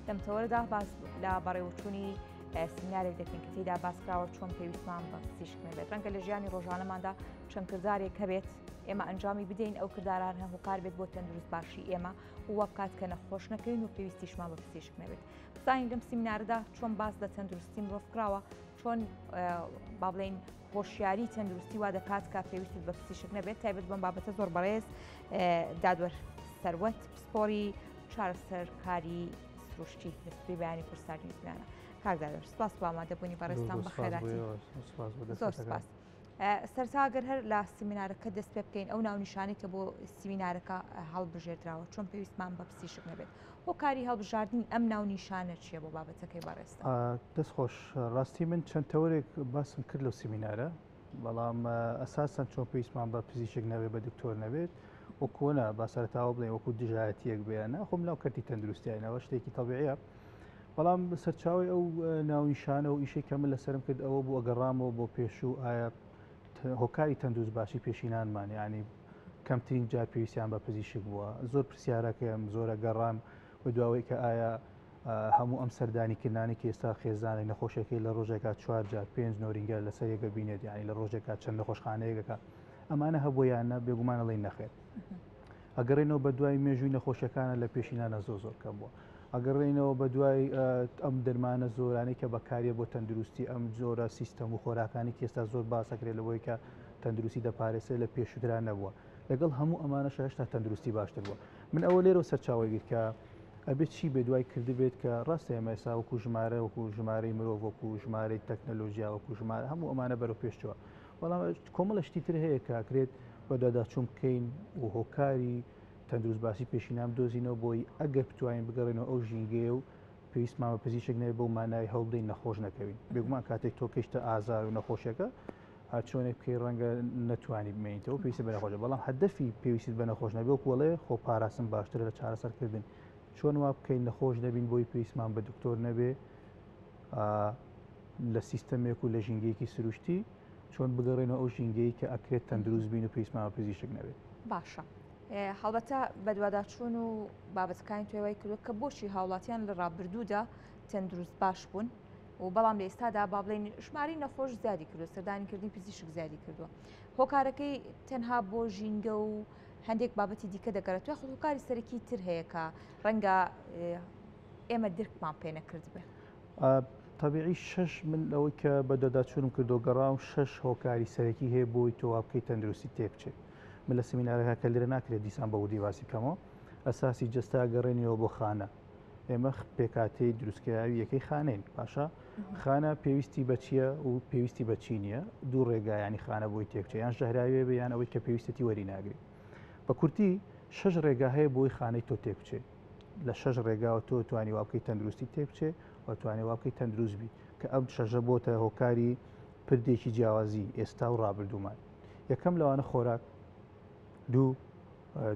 لەم تەوەرەدا باز لە بەڕێوەچوونی سمینارێک دەکەین کە تێیدا باسکراوە چۆن پێویستمان بە پزیشک نەبێت. ڕەنگە لە ژیانی ڕۆژانەماندا چەند کردارێک هەبێت ئێمە ئەنجامی بدەین ئەو کرداران هەموو بێت بۆ تەندروست باشی ئێمە وە بکات کە نەخۆش نەکەین و پێویستیشمان بە پزیشک نەبێت. بزانین لەم سمینارەدا چۆن باس لە تەندروستی مرۆڤ کراوە، چۆن با بڵێن هۆشیاری تەندروستی وا دەکات کە پێویستیت بە پزیشک نەبێت. تایبەت بەم بابەتە زۆر بەڕێز دادوەر سەروەت پسپۆری چارەسەرکاری سروشتی لەسپی بەیانی کورسانی زمانە. کاک دادوەر سپاس بۆ ئامادەبوونی بەڕێستان بە خێراتی. زۆر سپاس. سەرتاگەر هەر لە سمینارەکە دەست پێ بکەین ئەو ناونیشانی کە بۆ سمینارەکە هەڵبژێردراوە چۆن پێویستمان بە پزیشک نەبێت. هۆکاری هەڵبژاردننی ئەم ناونیشانە چییە بۆ بابەتەکەی بەڕێستا؟ دەستخۆش ڕاستی من چەند تەورێک باسم کرد لەو سمینارە، بەڵام ئەساسەن چۆن پێویستمان بە پزیشک نەبێت بە دکتۆر نەبێت و کۆنا با سەرتاوە بڵێن وەکو دژایەتیەک بێنە خۆم ناو کەرتی تەندروستیانەوە شتێکی تەبیعیە، بەڵام سەرچاوی ئەو ناونیشانە و ئیشێک کە من لەسرم کرد ئەوە بوو ئەگەڕامەوە بۆ پێشوو ئایا هۆکاری تەندروست باشی پێشینانمان ینی کەمترین جار پێویستیان بە پزیشک بووە. زۆر پرسیارەکەم زۆرە گەڕام بە دواوەی کە ئایا هەموو ئەم سەردانیکردانی کە ئێستا خێزانێک نەخۆشیەکەی لە ڕۆژێکا 4 جار 5 نۆرینگە لەسەرێکە بینێت ینی لە ڕۆژێکا چەند نەخۆشخانەیەکەکە ئەمانە هەبوویانە بێگومانەڵی نەخێت. ئەگەڕێنەوە بە دوای مێژووی نەخۆشیەکانە لە پێشینانە زۆر کەم بووە. ئەگەڕێنەوە بە دوای ئەم دەرمانە زۆرانەی کە بەکاریە بۆ تەندروستی ئەم جۆرە سیستەم و خۆراکانی کە ئێستا زۆر باسەکرێت لەوەی کە تەندروستی دەپارێسێت لە پێشووترا نەبووە. لەگەڵ هەموو ئەمانەش هێشتا تەندروستی باشتر بووە. من ئەوە لێرە سەرچاوی گیر کە ئەبێت چی بێ دوای کردبێت کە ڕاستە ئێمە ئێستا وەکو ژمارە وەکو ژمارەی مرۆڤ وەکو ژمارەی تەکنەلۆژیا وەکو ژمارە هەموو ئەمانە بەرەو پێشچووە، بەڵام کۆمەڵە شتی تر هەیە کە کرێت بە داداچوون بکەین و هۆکاری تەندروست باسی پێشینام دۆزینەوە بۆی ئەگەر بتوانین بگەڕێنەوە ئەو ژینگەیە و پێویستمان بە پزیشک نەبێت بەو مانای هەوڵدەین نەخۆش نەکەوین. بێگومان کاتێک تۆ کەشتە ئازار و نەخۆشیەکە چۆنێک بکەی ڕەنگە نەتوانی بمێنیتەوە پێویستی بە نەخۆشە، بەڵام هەدەفی پێویستیت بە نەخۆش نەبێت وەڵێ خۆ پاراستن باشترە لە چارەسەرکردن. چۆن وا بکەین نەخۆش نەبین بۆی پێویستمان بە دکتۆر نەبێ لە سیستەمێک و لە ژینگەیەکی سروشتی چۆن بگەڕێنەوە ئەو ژینگەی کە ئەکرێت تەندروست بین و پێویستمان بە پزیشک نەبێت. باشە. هەڵبەتە بەدواداچوون و بابەتەکانی توێوای کردو کە بۆچی هاوڵاتیان لە ڕابردوودا تەندروست باش بوون و بەڵام لە ئێستادا با بڵێن ژماری نەخۆش زیادی کردو، سەردانیکردنی پزیشک زیادی کردووە. هۆکارەکەی تەنها بۆ ژینگە و هەندێک بابەتی دیکە دەگەڕێت یا هۆکاری سەرەکی تر هەیە کە ڕەنگە ئێمە درکمان پێ نەکرد بێ. طبیعی شش من ئەوەی کە بە دەداچوونم کردو گەڕام 6 هۆکاری سەرەکی هەیە بۆی تۆ وا بکەی تەندروستی تێبچێت. من لە سمینارەکە کە لێرە ناکرێت دیسان بە وردی واسی بکەمەوە ئەساسی جستا گەڕێنیەوە بۆ خانە. ئێمە پێکاتەی دروستکراوی یەکەی خانەین باشە خانە پێویستی بەچیە و پێویستی بەچی نییە دوو ڕێگایانی خانە بۆی تێکچێت یان ژەهراوێ بە یان ئەوەی کە پێویستی وەری ناگرێت. بە کورتی 6 ڕێگا هەیە بۆی خانەی تۆ تێکچێت. لە 6 ڕێگاوە تۆ توانی وا بکەی تەندروستی تێبچێ و توانی وا بکەی تەندروست بی کە ئەم شەژە بۆتە هۆکاری پردێکی جیاوازی ئێستا و ڕابردوومان. یەکەم لەوانە خۆراک، 2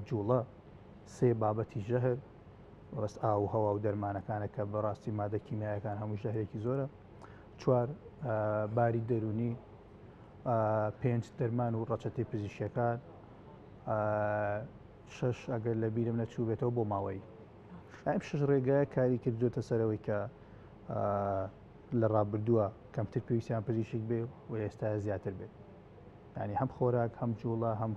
جوڵە، 3 بابەتی ژەهر ڕست ئاو و هەوا و دەرمانەکانە کە بەڕاستی مادە کیمیایەکان هەموو ژەهرێکی زۆرە، 4 باری دەرونی، 5 دەرمان و ڕەچەتی پزیشکیەکان، 6 ئەگەر لە بیرم نەچوو بێتەوە بۆ ماوەی. ئەم 6 ڕێگایە کاری کردوێتە سەرەوەی کە لە ڕابردووە کەمتر پێویستیان پزیشک بێ و ئێستا زیاتر بێت. ینی هەم خۆراک هەم جوڵە هەم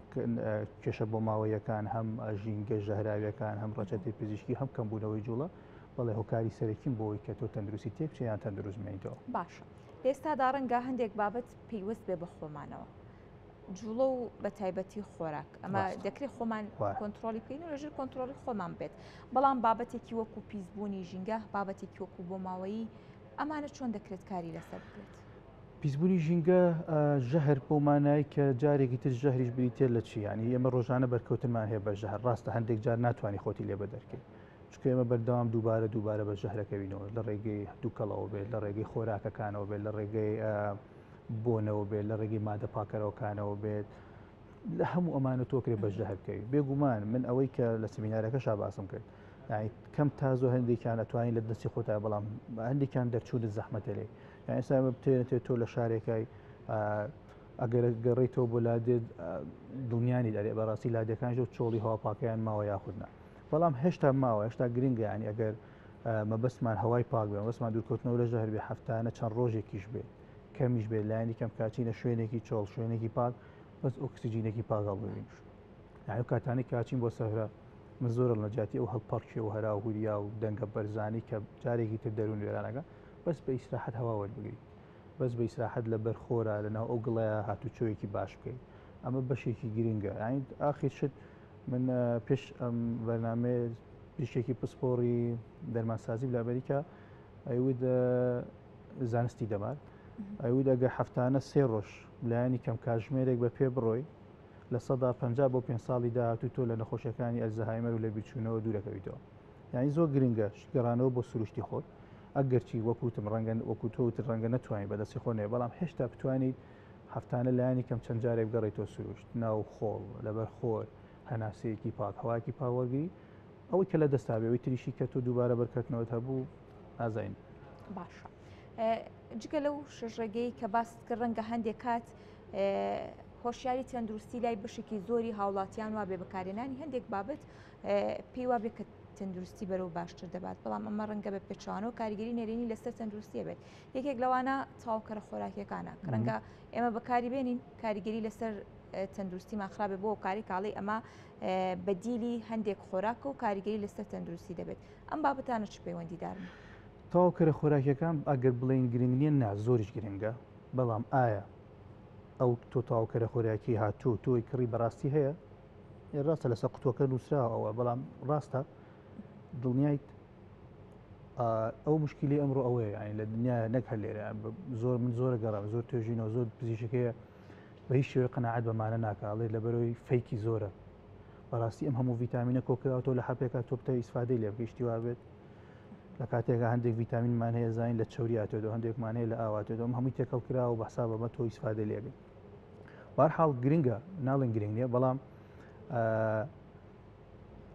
کێشە بۆ ماوەیەکان هەم ژینگە ژەهراویەکان هەم ڕەچەتی پزیشکی هەم کەمبوونەوەی جوڵە بەڵێ هۆکاری سەرەکیم بۆەوەی کە تۆ تەندروستی تێبچێ یان تەندروست بمێنیتەوە. باشە ئێستادا ڕەنگە هەندێک بابەت پێیوەست بێ بە خۆمانەوە جوڵە و بە تایبەتی خۆراک ئەمە دەکرێت خۆمان کۆنتترۆلی بکەین و لەژێر کۆنتترۆلی خۆمان بێت، بەڵام بابەتێکی وەکو پیسبوونی ژینگە بابەتێکی وەکو بۆ ماوەیی ئەمانە چۆن دەکرێت کاری لەسەر بکرێت؟ پیسبوونی ژینگە ژەهر بۆ مانای کە جارێکی تر ژەهریش بریتێ لە چی ینی ئێمە ڕۆژانە بەرکەوتنمان هەیە بە ژەهر ڕاستە هەندێک جار ناتوانانی خۆتی لێ بەدەرکەیت چکە ئێمە بەردەوام دووبارە بە ژەهرەکەوینەوە لە ڕێگەی دووکەڵەوە بێت لە ڕێگەی خۆراکەکانەوە بێت لە ڕێگەی بۆنەوە بێت لە ڕێگەی مادە پاکەرەوەکانەوە بێت لە هەموو ئەمانە تۆکرێت بە ژەهرکەوی. بێگومان من ئەوەی کە لە سمینارەکەشا باسم کرد کەم تازۆ هەندێکیان ئەتوانین لە دەستی خۆتا بەڵام هەندێکیان دەرچوونت زەحمەتە لێ یان ئێستا بتێنێت تۆ لە شارێکای ئەگەر گەڕێیتەوە بۆ لادێت دڵنیانی دەرێ بەڕاستی لادەکانش و چۆڵی هەواپاکەیان ماوە یاخودنا، بەڵام هێشتا ماوە هێشتا گرنگە ینی ئەگەر مەبەستمان هەوای پاک بێ مەبەستمان دوورکەوتنەوە لە ژەهر بێ هەفتانە چەند ڕۆژێکیش بێ کەمیش بێ لایەنی کەم کاچینە شوێنێکی چۆڵ شوێنێکی پاک بەس ئۆکسسیجینێکی پاک هەڵبوێنین یعنی کاتانی کاچین بۆ سەهرە من زۆرە لە نەجاتی ئەو هەڵپەڕکێ و هەرا و هوریا و دەنگە بەرزانی کە جارێکی تر دەروون وێرانەکە بەس بە ئیسراحەت هەوا وەربگری بەس بە ئیسراحەت لە بەرخۆرە لەناو ئەو گڵەیە هاتوچۆیەکی باش بکەین ئەمە بەشێکی گرنگە یعنی ئاخر شت من پێش ئەم بەرنامێ پێشێکی پسپۆڕی دەرمانسازی لە ئەمریکا ئەیود زانستی دەمار ئەیود ئەگە هەفتانە سێ ڕۆژ لایەنی کەم کاتژمێرێک بە پێ بڕۆی لە 150 بۆ 5 ساڵی داهاتوو تۆ لە نەخۆشیەکانی ئەلزەهایمەر و لە بیرچوونەوە دوورەکەویتەوە یعنی زۆر گرنگە گەڕانەوە بۆ سروشتی خۆت ئەگەرچی وەکوتم ڕەنگە وەکوتۆوتر ڕەنگە نتوانین بەدەستی خۆنێ بەڵام هێشتا بتوانیت هەفتانە لایەنی کەم چەند جارێک بگەڕێتەوە سروشت ناو خۆڵ لەبەر خۆر هەناسەیەکی پاک هەواکی پاوەرگری ئەوەی کە لە دەستاوێەوەی تریشی کە تۆ دووبارە بەرکردنەوەت هەبوو ئازاین باشە جگە لەو شەژڕێگەی کە باست کرد ڕەنگە هەندێک کات هۆشیاری تەندروستی لای بەشێکی زۆری هاوڵاتیان وا بێ بەکارێنانی هەندێک بابەت پێی وا بێ کە تەندروستی بەرەو باشتر دەبات بەڵام ئەمە ڕەنگە بە پێچوانەوە کاریگەری نێرێنی لەسەر تەندروستیە بێت یەکێک لەوانە تاوکەرە خۆراکیەکانە کە ڕەنگە ئێمە بەکاری بێنین کاریگەری لەسەر تەندروستیمان خراپێ بۆ کاری کاڵی ئەمە بەدیلی هەندێک خۆراک و کاریگەری لەسەر تەندروستی دەبێت ئەم بابەتانە چ پەیوەندیدارن تاوکەرە خۆراکیەکان ئەگەر بڵێن گرنگ نییە نا زۆریش گرنگە بەڵام ئایا ئەو تۆ تاوکەرە خۆراکی هاتوو تۆی کڕی بەڕاستی هەیە ڕاستە لەسەر قوتوەکە نووسراوە بەڵام ڕاستە دڵنیایت ئەو مشکلی ئەمڕۆ ئەوەیە یعنی لە دنیا نەک هەر لێرە زۆر من زۆرە گەڕام زۆر توێژینەوە زۆر پزیشکەیە بە هیچ شێوەیە قەناعەت بەمانە ناکاڵێ لەبەرەوەی فەیکی زۆرە بەڕاستی ئەم هەموو ڤیتامینە کۆکراوەوە لە حەپێکا تۆ بتە ئیسفادەی لێ بگەیشتی وا بێت لە کاتێکە هەندێک ڤیتامینمان هەیە زین لە چاوریاتێتەوە هەندێکمان هەیە لە ئاواتێتەوە هەمووی تێکەڵ کراوە بە حساب بەمە تۆ ئیسفادە لێبێت بەهەرحاڵ گرنگە ناڵێن گرنگ نییە بەڵام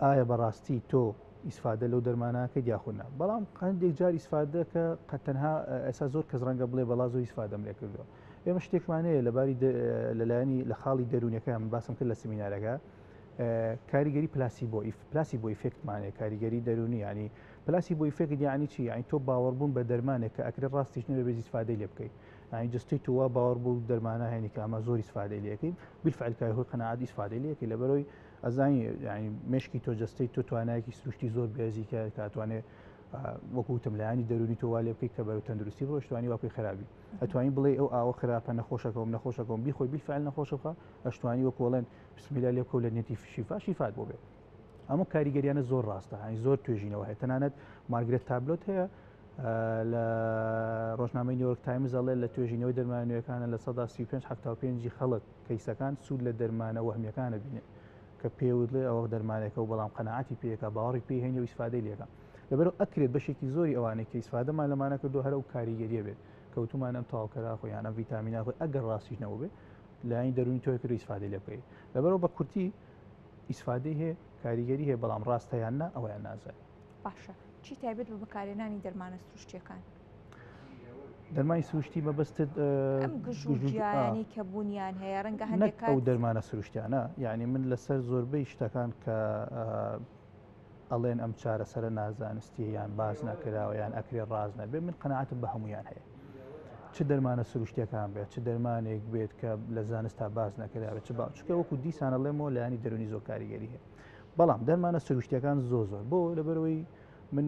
ئایا بەڕاستی تۆ ئیسفادە لەو دەرماناکە یاخودنا بەڵام هەندێک جار ئیسفادەکە قەت تەنها ئێستا زۆر کەس ڕەنگە بڵێ بەڵا زۆر ئیسفادەم لێ کردووە ئێمە شتێکمانەیە لەباری لەلایەنی لە خاڵی دەرونیەکە من باسم کرد لە سمینارەکە کاریگەری پلاسیبۆ ئیفێکتمانەیە کاریگەری دەرونی ینی پلاسیبۆ ئیفێکت یعنی چی یعنی تۆ باوەڕبوون بە دەرمانێک کە ئەکرێت ڕاستیش نەبێ بێت ئیسفادەی لێ بکەیت یعنی جستی تووا باوەڕبوو دەرمانە هێنی کە ئەمە زۆر ئیسفادەی لێەکەی بالفعل کای هۆی قەناعەت ئیسفادەی لێەکەی لەبەرەوەی ئەزانی ینی مشکی تۆ جستەی تۆ توانایەکی سروشتی زۆر بێزی کە کاتوانێت وەکوتم لایانی دەرونی تۆ وا لێ بکەیت کە بەرەو تەندروستی ڕۆشتوانی واکەی خراپی ئەتوانی بڵێ ئەو ئاوە خراپە نەخۆشەکەم نەخۆشەکەم بیخۆی بالفعل نەخۆشەکە ئەشتوانی وەکۆڵێن بسمیلا لێ بکەو لە نێتی شیفات بۆ بێت ئەمە کاریگەریانە زۆر ڕاستە هەنی زۆر توێژینەوە هەیە تەنانەت مارگرێت تابلۆت هەیە لە ڕۆژنامەی نیویۆرک تایمز ئەڵێ لە توێژینەوەی دەرمانویەکانە لە 135 خەڵک کەیسەکان سوود لە دەرمانە وەهمیەکانە بینێ کە پێوتڵێ ئەوە دەرمانێکە و بەڵام قەناعەتی پێیەکە باوەڕی پێی هێنی و ئیسفادەی لێکە لەبەرەوە ئەکرێت بەشێکی زۆری ئەوانەی کە ئیسفادەمان لەمانە کردو هەرە و کاریگەریە بێت کەوتومان ئەم تاوکەرا خۆیانە ڤیتامینە خۆی ئەگەر ڕاستیش نەوە بێت لایەنی دەرونی تۆی کرد ئیسفادەی لێ بکەیت لەبەرەوە بە کورتی ئیسفادەی هەیە کاریگەری هەیە بەڵام ڕاستەیان نا ئەویان نازانێت باشە چی تایبەت بە بەکارهێنانی دەرمانە سروشتیەکان دەرمانی سروشتی مەبەستت ئەم گژوجیانی کە بوونیان هەیە ڕەنگە هەندێک ئەو دەرمانە سروشتیانە یعنی من لەسەر زۆربەی شتەکان کە ئەڵێن ئەم چارەسەرە نازانستی یان باز نەکراوە یان ئەکرێ ڕاز نەبێت من قەناعەتم بە هەمویان هەیە چ دەرمانە سروشتیەکان بێت چ دەرمانێک بێت کە لە زانستا باز نەکراوێت چ باوچکە وەکو دیسانە لێمەوە لایانی دەرونی زۆر کاریگەری هەیە بەڵام دەرمانە سروشتیەکان زۆر بۆ لەبەرەوەی من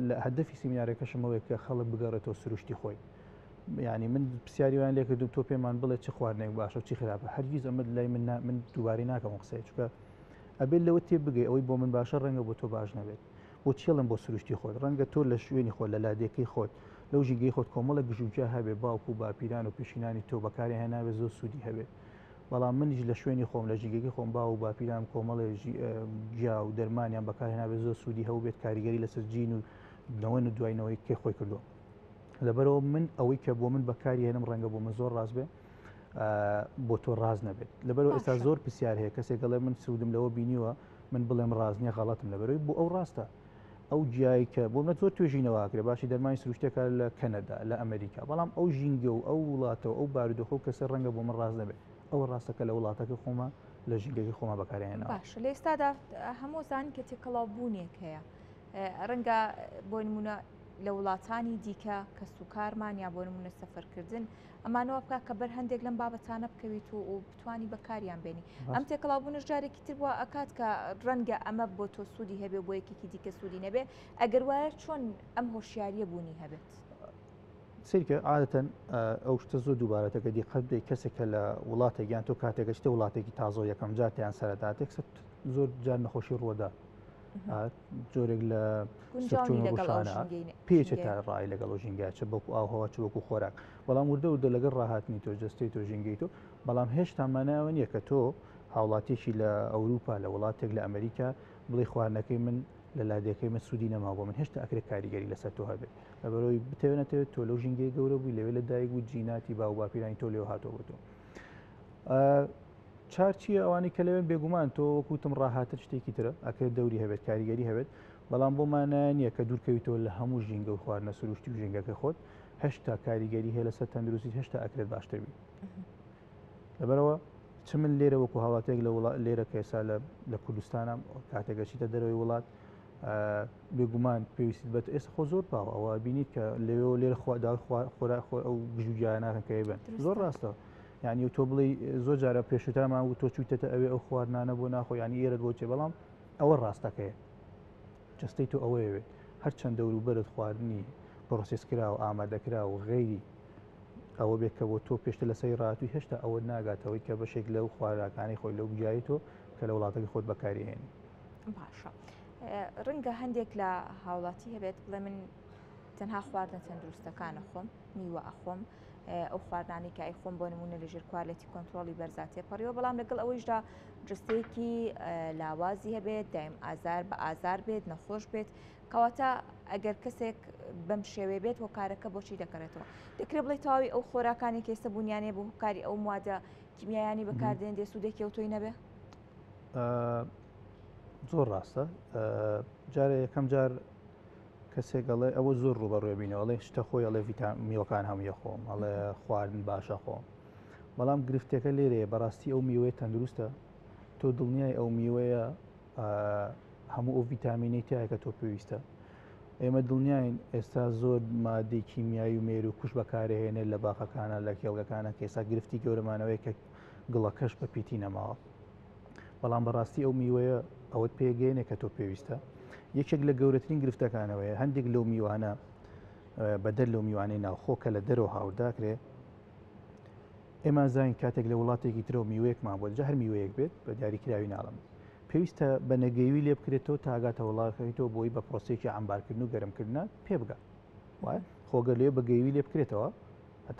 لە هەدەفی سیمینارێکەشمەوەی کە خەڵک بگەڕێتەوە سروشتی خۆی ینی من پرسیاریوان لێ کردو تۆ پێمان بڵێ چ خواردنێک باشە و چی خراپە هەرگیز ئەمە لای من دووبارەی ناکەم قسەی چکە ئەبێت لەوە تێ بگەی ئەوەی بۆ من باشە ڕەنگە بۆ تۆ باش نەبێت بۆ چێڵم بۆ سروشتی خۆت ڕەنگە تۆ لە شوێنی خۆت لە لادێکەی خۆت لەو ژینگەی خۆت کۆمەڵە گژوجیا هەبێ باوکو و باپیران و پێشینانی تۆ بەکاری هێناوێت زۆر سوودی هەبێت بەڵام منیش لە شوێنی خۆم لە ژینگەی خۆم با و باپیران کۆمەڵی گیا و دەرمانیان بەکاری هێناوێت زۆر سوودی هەوو بێت کاریگەری لەسەر جین و نەوەن و دوایینەوەی کێ خۆی کردووە لەبەرەوە من ئەوەی کە بۆ من بەکاری هێنم ڕەنگە بۆ من زۆر ڕاست بێ بۆ تۆ ڕاز نەبێت لەبەرەوە ئێستا زۆر پرسیار هەیە کەسێک گەڵێ من سوودم لەوە بینیوە من بڵێم ڕاز نییە غەڵەتم لەبەرەوەی بۆ ئەو ڕاستە ئەو جیایی کە بۆ منە زۆر توێژینەوەکرێ باشی دەرمانی سروشتێکە لە کەنەدا لە ئەمریکا بەڵام ئەو ژینگە و ئەو وڵاتەوە ئەو بارودۆخە و کەسە ڕەنگە بۆ من ڕاز نەبێت ئەو ڕاستەکە لە وڵاتەکە خۆمە لە ژینگەی خۆمە بەکارهێنەوە باش لە ئێستادا هەموو زان کە تێکەڵاو بوونێک هەیە ڕەنگە بۆ نمونە لە وڵاتانی دیکە کە سوکارمان یا بۆ نمونە سەفەرکردن ئەمانەوە بکە کە بەر هەندێک لەم بابەتانە بکەویت و بتوانی بەکاریان بێنی ئەم تێکەڵاوبوونش جارێکی تر بووە ئەکات کە ڕەنگە ئەمە بۆ تۆ سوودی هەبێ بۆ یەکێکی دیکە سوودی نەبێ ئەگەر وایە چۆن ئەم هۆشیاریە بوونی هەبێت سیرکە عادەتەن ئەو شتە زۆر دووبارەتەکە دیقەت بدەیت کەسێکە لە وڵاتێکیان تۆ کاتێکەشتە وڵاتێکی تازۆ یەکەم جاتیان سەرەتاتێک زۆر جار نەخۆشی ڕۆدا جۆرێک لە ڕۆژانە پێچێت تا ڕای لەگەڵ ژینگای چ بەکو ئاوهەوە چ وەکو خۆراک بەڵام وردە وردە لەگەڵ ڕاهاتنی تۆ جستەی تۆ ژینگەی تۆ بەڵام هێشتا ماناوە نییە کە تۆ هاوڵاتێکی لە ئەوروپا لە وڵاتێک لە ئەمریکا بڵێ خواردنەکەی من لە لادەکەی من سوودی نەما بۆ من هێشتا ئەکرێت کاریگەری لەسەر تۆ هەبێت لەبەرەوەی بتەوێنێتەوە تۆ لەو ژینگەی گەورە بووی لەوێ لە دایک و جیناتی باو باپیرانی تۆ لێو هاتۆ بۆ تۆ چارچیە ئەوانی کە لەوێن بێگومان تۆ وەکوتم ڕاهاتر شتێکی ترە ئەکرێت دەوری هەبێت کاریگەری هەبێت بەڵام بۆمانە نییە کە دوورکەویتەوە لە هەموو ژینگە و خواردنە سروشتی و ژینگەکە خۆت هێشتا کاریگەری هەیە لەسەر تەندروستی هێشتا ئەکرێت باشتر بی لەبەرەوە چ من لێرە وەکو هاواتێک لە لێرە کەسا لە کوردستانم کاتێکەچیتە دەرەوەی وڵات بێگومان پێویست بێت ئێستا خۆ زۆر باوە ئەوە بینیت کە لەوێ لێرە ئەو گژوجیانە ناکەن کە هێبن زۆر ڕاستە یعنی تۆ بڵێ زۆر جارە پێشترمان و تۆ چوتێتە ئەوێ ئەو خواردنانە بۆ ناخۆ ینی ئێرە بۆچێ بەڵام ئەوە ڕاستەکەیە جستەی تۆ ئەوەیەوێت هەرچەند دەوروبەرت خواردنی پرۆسسکرا و ئامادەکرا و غەیری ئەوە بێت کە بۆ تۆ پێشتر لە سەی ڕاتوی هێشتا ئەوە ناگاتەوەی کە بەشێک لەو خواراکانی خۆی لەو بجایی تۆ کە لە وڵاتەکە خۆت بەکارهێنی باشە ڕەنگە هەندێک لە هاوڵاتی هەبێت بڵێ من تەنها خواردنە تەندروستەکانە خۆم میوە ئەخۆم ئەو خواردانی کە ئەیخۆم بۆ نمونە لەژێر کوالەتی کۆنتترۆلی بەرزاتێ پەڕیەوە بەڵام لەگەڵ ئەوەیشدا جستەیەکی لاوازی هەبێت دایم ئازار بە ئازار بێت نەخۆش بێت کەواتە ئەگەر کەسێک بەم شێوێ بێت هۆکارەکە بۆچی دەکەرێتەوە دەکرێت بڵێ تاوی ئەو خۆراکانی کێسە بوونیانێ بۆ هۆکاری ئەو موادە کیمیایانی بەکاردێن دێ سوودێکی ئەو تۆی نەبێ زۆر ڕاستە جارە یەکەم جار کەسێک گەڵێ ئەوە زۆر ڕوبەڕێبینەوەڵێ شتە خۆی ئەڵێ میوەکان هەموویە خۆم ئەڵێ خواردن باشە خۆم بەڵام گرفتەکە لێرەیە بەڕاستی ئەو میوەیە تەندروستە تۆ دڵنیای ئەو میوەیە هەموو ئەو ڤیتامینەی تایە کە تۆ پێویستە ئێمە دڵنیاین ئێستا زۆر مادەی کیمیایی و مێر و کوش بەکارهێنێت لە باخەکانە لە کێڵگەکانە کە ئێستا گرفتی گەورەمانەوەی کە گڵەکەش بە پیتی نەماوە بەڵام بەڕاستی ئەو میوەیە ئەوەت پێگەێنێ کە تۆ پێویستە یەکێک لە گەورەترین گرفتەکانەوەیە هەندێک لەو میوانە بەدەر لەو میوانەی ناوخۆ کە لە دەرەوە هاورداکرێ ئێمە زین کاتێک لە وڵاتێکی ترەوە میوەیەکمان بۆ جە هەر میوەیەک بێت بە دیاریکراوی ناڵم پێویستە بە نەگەیوی لێ بکرێتەوە تاگاتە وڵاتەکەیتەوە بۆی بە پرۆسێکی ئەمبارکردن و گەرمکردن پێ بگە وایە خۆگە لێ بەگەیوی لێ بکرێتەوە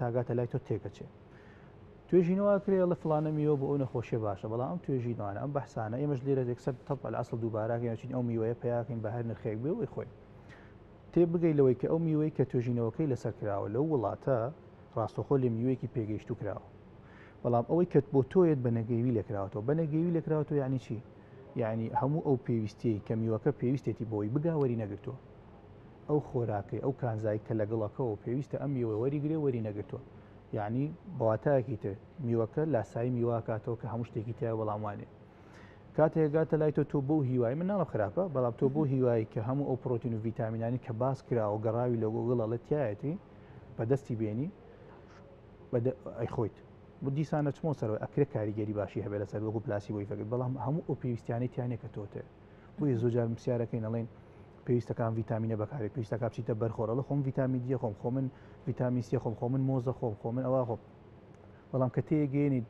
تاگاتە لای تۆ تێکەچێت توێژینەوە کرێ لە فلانە میوە بۆ ئەو نەخۆشیە باشە بەڵام ئەم توێژینوانە ئەم بەحسانە ئێمەش لێرە یەکسەر تەپ لە ئەسڵ دووباراکەین ئەو میوەیە پیاکەین بە هەر نرخێک بێ و خۆی تێ بگەی لەوەی کە ئەو میوەی کە توێژینەوەکەی لەسەر کراوە لەو وڵاتە ڕاستەخۆ لێ میوەیەکی پێگەیشت و کراوە بەڵام ئەوەی کە بۆ تۆیت بە نەگەیوی لێکراوەتەوە بە نەگەیوی لێکراوەتەوە یعنی چی یعنی هەموو ئەو پێویستی کە میوەکە پێویستێتی بۆی بگاوەری نەگرتووە ئەو خۆراکەی ئەو کانزایی کە لەگەڵەکەەوە پێویستە ئەم میوە وەریگرێ وەری نەگرتووە یعنی بەواتایەکی تر میوەکە لاسایی میواکاتەوە کە هەموو شتێکی تایە وەڵاموانێ کاتێکگاتە لای تۆ بۆ هیوای من ناڵە خراپە بەڵام تۆ بۆ هیوایی کە هەموو ئەو پرۆتین و ڤیتامینانی کە باس کراوە گەڕاوی لە گوگڵەڵە تایەتی بەدەستی بێنی ئەی خۆیت بۆ دیسانە چمۆ سەرەوە ئەکرێ کاریگەری باشی هەبێت لەسەر وەکو پلاسی بۆی فەکرد بەڵام هەموو ئەو پێویستیانی تیانێک کە تۆتێ بۆیە زۆجار پرسیارەکەی نەڵێن پێویستەکان ڤیتامینە بەکارێت پێویستەکە بچیتە بەرخۆڕەڵە خۆم ڤیتامین دی خۆم خۆ من ڤیتامین سی خۆم خۆ من مۆزە خۆم خۆ من ئەوە خۆم بەڵام کە تێگەێنیت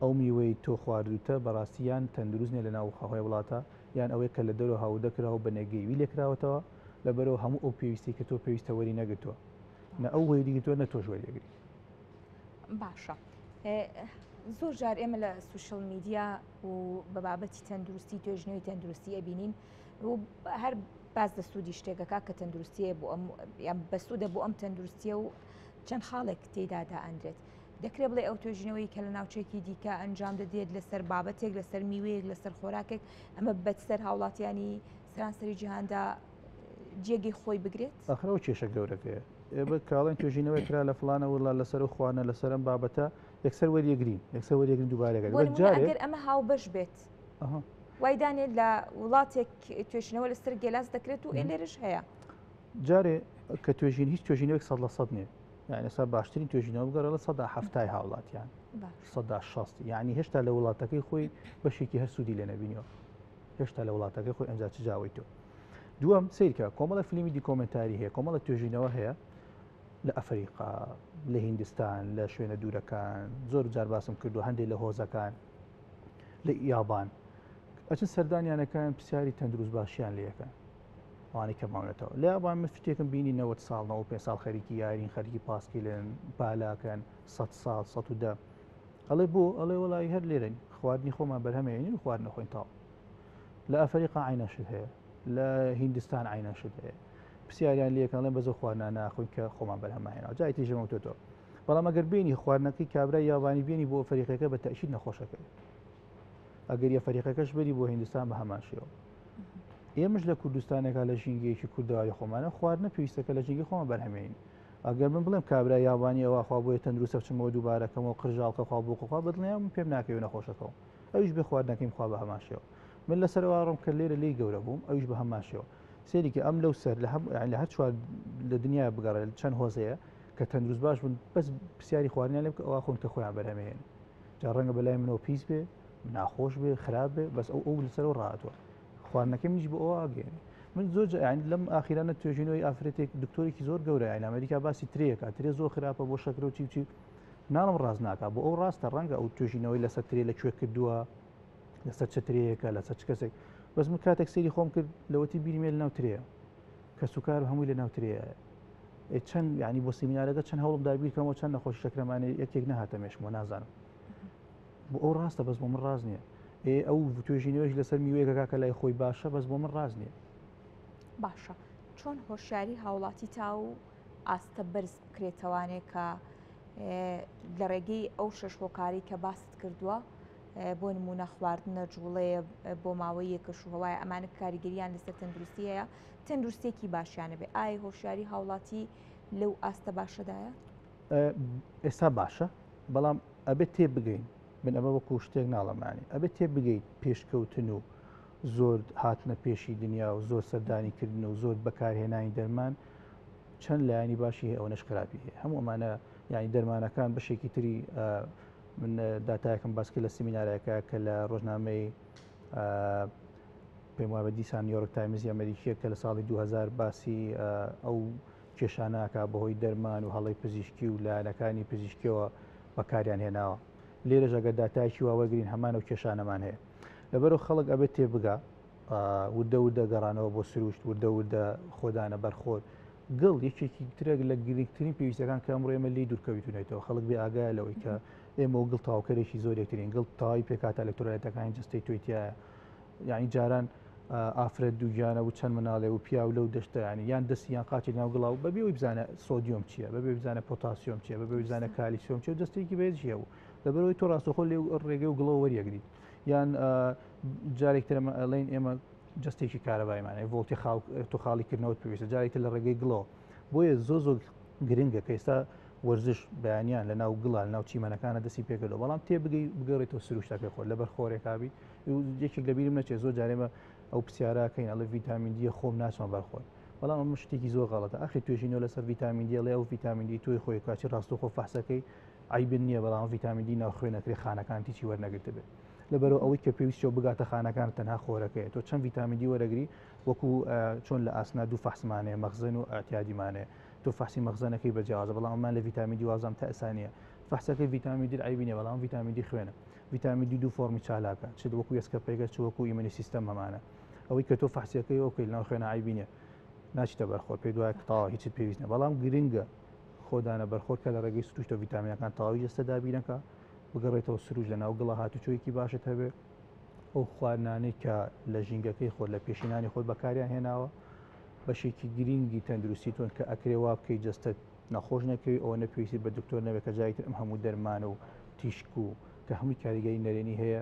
ئەو میوەی تۆ خواردوتە بەڕاستیان تەندروستنیە لە ناو خەڵی وڵاتە یان ئەوەیە کە لە دەرەوە هاودەکراوە بە نەگەیوی لێکراوەتەوە لەبەرەوە هەموو ئەو پێویستی کە تۆ پێویستە وەری نەگرتووە نە ئەو وەریگرتووە نە تۆش وەریەگری باشە زۆر جار ئێمە لە سوشەڵ میدیا و بە بابەتی تەندروستی توێژنەوەی تەندروستی ئەبینین و هەر باز دەسوودی شتێکەکە کە تەندروستیە بۆ ئەم یان بەسوودە بۆ ئەم تەندروستیە و چەند خاڵێک تێدا دائەندرێت دەکرێت بڵێ ئەو توێژینەوەی کە لە ناوچێکی دیکە ئەنجام دەدێت لەسەر بابەتێک لەسەر میوەیەک لەسەر خۆراکێک ئەمە بەسەر هاوڵاتیانی سەرانسەری جیهاندا جێگەی خۆی بگرێت ئەخرەوە کێشە گەورەکەیە ئێبە کاڵێن توێژینەوەی کرا لە فلانە وڵا لەسەر و خوانە لەسەر ئەم بابەتە یەکسەر وەریەگرین یەکسەر وەریەگرین دووبارەکە ئەگەر ئەمە هاو بەش بێت وایدانێت لە وڵاتێک توێژینەوە لەسەر گێلاس دەکرێت و لێرش هەیە جارێ کە توێژین هیچ توێژینەوەی 100% نیە یعنی ئێستا باشترین توێژینەوە بگەڕێ لە 170 هاوڵاتیان 160 یعنی هێشتا لە وڵاتەکەی خۆی بەشێکی هەر سوودی لێ نەبینیەوە هێشتا لە وڵاتەکەی خۆی ئەمجا چ جاوەیتەوە دووەم سیرکە کۆمەڵە فیلمی دیکۆمنتاری هەیە کۆمەڵە توێژینەوە هەیە لە ئەفریقا لە هیندستان لە شوێنە دوورەکان زۆر جار باسم کردو هەندێک لە هۆزەکان لە یابان ئەچن سەردانیانەکان پرسیاری تەندروست باشیان لەکەن ئەوانەی کە ماونێتەوە لە یابان من شتێکم بینی 90 ساڵ 95 ساڵ خەریکی یارین خەریکی پاسکیلن بالاکەن 100 ساڵ 110 ئەڵێ بۆ ئەڵێ وڵی هەر لێرەن خواردنی خۆمان بەرهەمێنین و خواردنە خۆین تاو لە ئەفریقا عینەشت هەیە لە هیندستان عینەشت هەیە پرسیاریان لەکەڵێن بەزە خواردنە ناخۆین کە خۆمان بەرهەمهێنەوە جای تێژەمەوتۆ بەڵام ئەگەر بینی خواردنەکەی کابرای یابانی بینی بۆ ئەفریقەکە بە تەشید نەخۆشەکەی ئەگەر ئەفریقەکەش بەری بۆ هیندستان بە هەمان شێوە ئێمەش لە کوردستانێکا لە ژینگەیەکی کوردەواری خۆمانە خواردنە پێویستەکە لە ژینگی خۆمان بەرهەمێنین ئەگەر من بڵێم کابرای یابانی ئەوە خوا بۆیە تەندروستە بچمەوە دووبارەکەمەوە قژاڵکە خوا بۆ خوا بدڵنیام من پێم ناکەوێت نەخۆشەکەەوە ئەویش بێ خواردنەکەیم خوا بە هەمان شێوە من لەسەرەوە ڕۆم کە لێرە لی گەورە بووم ئەویش بە هەمان شێوە سێریکە ئەم لەو سەر لە هەر چوار لە دنیا بگەڕێت چەند هۆزەیە کە تەندروست باش بوون بەس پرسیاری خواردنیان لێ بکە ئەوە خۆن کە خۆیان بەرهەمێنن جا ڕەنگە بەلای منەوە پیس بێ ناخۆش بێ خراپ بێ بەس ئەو لەسەرەوە ڕاتوە خواردنەکەی منیش بۆ ئەوە ئاگەێنێ من زۆر ینی لەم ئاخیرانە توێژینەوەی ئافرەتێک دکتۆرێکی زۆر گەورە یان ئەمریکا باسی ترەیەکە ترێ زۆر خراپە بۆ شەکرە و چی ناڵم ڕاز ناکە بۆ ئەو ڕاستە ڕەنگە ئەو توێژینەوەی لەسەر ترێ لەکوێ کردووە لەسەر چترەیەکە لەسەر چ کەسێک بەس من کاتێک سەیری خۆم کرد لەوەتی بیرمێ لە ناوترەیە کە سوکار هەمووی لە ناوترەیە چەند ینی بۆ سیمینارەکە چەند هەوڵم دابیرکەمەوە چەند نەخۆشی شەکرەمانێ یەکێک نەهاتە مێشمەوە نازانم بۆ ئەو ڕاستە بەس بۆ من ڕاز نییە ئەو توێژینەوەش لەسەر میوەیەکە کاکە لای خۆی باشە بەس بۆ من ڕاز نییە باشە چۆن هۆشیاری هاوڵاتی تا و ئاستە بەرز بکرێتەوانێت کە لە ڕێگەی ئەو شەش هۆکاری کە باست کردووە بۆ نمونە خواردنە جوڵەیە بۆ ماوەی یەکەشوهەوای ئەمانە کاریگەریان لەسەر تەندروستی هەیە تەندروستێکی باشیانە بێ ئایا هۆشیاری هاوڵاتی لەو ئاستە باشەدایە؟ ئێستا باشە بەڵام ئەبێت تێ بگەین من ئەمە وەکو شتێک ناڵەمانی ئەبێت تێ بگەیت پێشکەوتن و زۆر هاتنە پێشی دنیا و زۆر سەردانیکردن و زۆر بەکارهێنانی دەرمان چەند لایانی باشی هەیە ئەو نەش خراپی هەیە هەموو ئەمانە یعنی دەرمانەکان بەشێکی تری من داتایەکەم باس کرد لە سیمینارەکە کە لە ڕۆژنامەی پێم وابە دیسان نیویۆرک تایمزی ئەمریکیە کە لە ساڵی 2000 باسی ئەو کێشانەکە بەهۆی دەرمان و هەڵی پزیشکی و لایەنەکانی پزیشکیەوە بەکاریان هێناوە لێرەش ئەگەر داتایکی واوەگرین هەمان و کێشانەمان هەیە لەبەرەوە خەڵک ئەبێت تێبگا وردە وردە گەڕانەوە بۆ سروشت وردە وردە خۆدانە بەرخۆر گڵ یەکێکی ترێک لە گرنگترین پێویستەکان کە ئەمڕۆ ئێمە لی دوورکەویتونێتەوە خەڵک بێ ئاگایە لەوەی کە ئێمە و گڵ تاواکەرێکی زۆر یەکترین گڵ تاوای پێکات ئەلکترۆلایتەکانی جستەی تویتیایە یعنی جاران ئافرەت دووگیانە و چەند مناڵێ و پیا و لەو دەشتە ینی یان دەستی یان قاچی ناو گڵاو بەبێەوەی بزانە سۆدیۆم چییە بەبێ بزانە پۆتاسیۆم چیە بەبێ بزانە کالیسیۆم چیە و دەستێکی بێژیە و لەبەرەوەی تۆ ڕاستەخۆ لێ ڕێگەی و گڵەوە وەریەگریت یان جارێکترە ئەڵێن ئێمە جستێکی کارەبایمانە ڤۆڵتی تۆ خاڵیکردنەوە پێویستە جارێکتر لە ڕێگەی گڵەوە بۆیە زۆ گرنگە کە ئێستا وەرزش بەیانیان لە ناو گڵان ناو چیمەنەکانە دەستی پێکردەوە بەڵام تێبگەی بگەڕێتەوە سروشتا پێ خۆر لەبەر خۆرێکابی یەکێک لە بیرم نەچێت زۆر جارێمە ئەو پرسیارەکەین ئەڵێ ڤیتامین دی خۆم ناچمە بەرخۆر بەڵام ئەمە شتێکی زۆر غەڵەتە ئاخی توێژینەوە لەسەر ڤیتامین دی ئەڵێ ئەو ڤیتامین دی تۆی خۆی کاچی ڕاستەوخۆ فەحسەکەی عیبن نییە بەڵام ڤیتامین دی ناوخوێنەکەی خانەکان تیچی وەرنەگرتە بێت لەبەرەوە ئەوەی کە پێویستەوە بگاتە خانەکان تەنها خۆرەکەی تۆ چەند ڤیتامین دی وەرەگری وەکو چۆن لە ئاسنا دوو فەحسمانەیە مەخزن و ئاعتیادیمانەیە تۆ فەحسی مەخزنەکەی بەجیازە بەڵام ئەمان لە ڤیتامین دی وازام تا ئەسانیە فەحسەکەی ڤیتامین دی عیبینە بەڵام ڤیتامین دی خوێنە ڤیتامین دی دوو فۆرمی چالاکە چ وەکو ئەسکەپێکە چ وەکو ئیمەنی سیستەم هەمانە ئەوەی کە تۆ فەحسیەکەی ئەوکەی لەناو خوێنە عیبینە ناچیتە بەرخۆر پێی دوایە تاوا هیچت پێویستە بەڵام گرنگە خۆدانە بەرخۆر کە لە ڕێگەی سروشتە ڤیتامینەکان تاوی جەستە دابینەکە بگەڕێتەوە سروش لە ناو گڵە هاتوچۆیەکی باشت هەبێ ئەو خواردنانەی کە لە ژینگەکەی خۆت لە پێشینانی خۆت بەکاریان هێناوە بەشێکی گرنگی تەندروستی تۆن کە ئەکرێ وا بکەی جەستت نەخۆش نەکەوی ئەوە نەپێویستی بە دکتۆر نەبێت کە جایتر ئەم هەموو دەرمانە و تیشک و کە هەمووی کاریگەری نەرێنی هەیە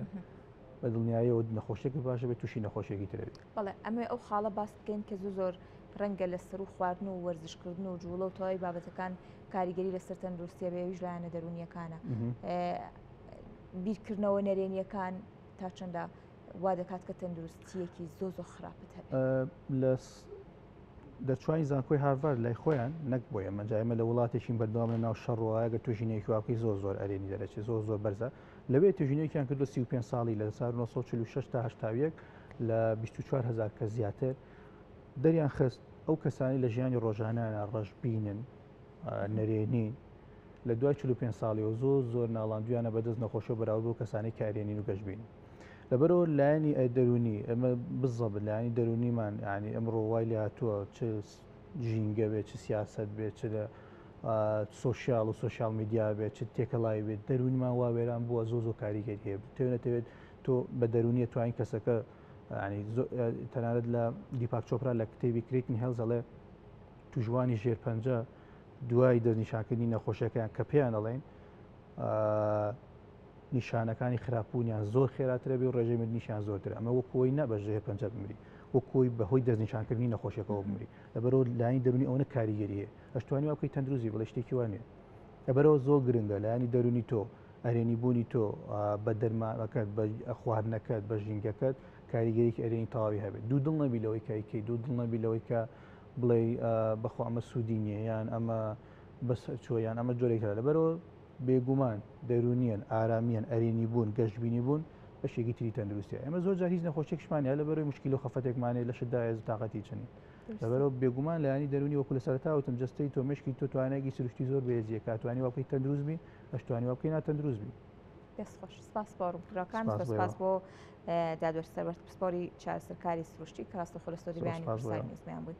بە دڵنیاییەوە نەخۆشیێکی باشە بێت تووشی نەخۆشیێکی ترەوێت بەڵێ ئەمێ ئەو خاڵە باس بکەین کە زۆر ڕەنگە لەسەر و خواردن و وەرزشکردن و جوڵە و تەواوی بابەتەکان کاریگەری لەسەر تەندروستیە بێویش لایەنە دەرونیەکانە بیرکردنەوە نەرێنیەکان تا چەندە وا دەکات کە تەندروستیەکی زۆ خراپت هەبێت. دەرچوانی زانکۆی هاروارد لای خۆیان نەک بۆ ئێمە ئێمە لە وڵاتێکی بەردەوام لە ناو شەڕوایە گە توژینەیەکی واقعی زۆر ئەرێنی دەرەچێت زۆر بەرزە لەوێ توژینەیەکیان کردو 35 ساڵی لە 1946 تا 1970 لە 24,000 کە زیاتر دەریان خست ئەو کەسانی لە ژیانی ڕۆژانیانە ڕەشبینن نەرێنین لە دوای 45 ساڵی و زۆر ناڵاندویانە بەدەست نەخۆشە بەراورد بۆ کەسانی کارێنین و گەشتبین. لەبەرەوە لایەنی دەرونی ئەمە بزەبت لایانی دەرونیمان ینی ئەمڕۆ وای لێ هاتووە چ ژینگە بێت چ سیاست بێت چ لە سۆشیال و سۆشیال میدیا بێت چ تێکەڵای بێت دەرونیمان وا وێران بووە زۆ کاریگەری هەیە تێنێتەوێت تۆ بە دەرونیە توانین کەسەکە تەنانەت لە دیپاک چۆپرا لە کتێبی کریتنی هێڵزەڵێ توژوانی ژێرپەنجە دوای دەستنیشانکردنی نەخۆشیەکەیان کە پێیان دەڵێن نیشانەکانی خراپبوونیان زۆر خێراترە بێ و ڕێژەی مردنیشیان زۆرتر ئەمە وەکۆی نە بە ژێرپەنجە بمری وەکۆی بەهۆی دەستنیشانکردنی نەخۆشیەکەەوە بمری لەبەرەوە لایانی دەرونی ئەوە کاریگەری هەیە ئەشتوانی وا بکەی تەندروستی بڵێ شتێکی وانێ لەبەرەوە زۆر گرنگە لایانی دەرونی تۆ ئەرێنی بوونی تۆ بە دەرمانەکەت بە خواردنەکەت بە ژینگەکەت کاریگەریکی ئەرێنی تەواوی هەبێت دوو دڵ نەبی لەوەی کایکەی دوو دڵ نەبی لەوەی کە بڵێ بەخۆ ئەمە سوودی نییە یان ئەمە بەس چۆیان ئەمە جۆرێکە لەبەرەوە بێگومان دەرونیان ئارامیان ئەرێنی بوون گەشتبینی بوون بەشێکی تری تەندروستیە ئەمە زۆر جار هیچ نەخۆشیێکشمانە لەبەرەوەی مشکل و خەفەتێکمانێ لە شدا هێز تااقەتی چنین لەبەرەوە بێگومان لایانی دەرونی وەکو لە سەرتاوتم جستەی تۆ مشکی تۆ توانێکی سروشتی زۆر بێزیە کاتوانی واقعی تەندروستبی ئەشتوانی واقعی ناتەندروستبی دەستخۆش سپاس باڕووکراکان سپاس بۆ دادوەرسەر پسپۆری چارەسەرکاری سروشتی کە ڕاستەخۆ لە سۆدی بەیانی پرسانی نزمیان بووین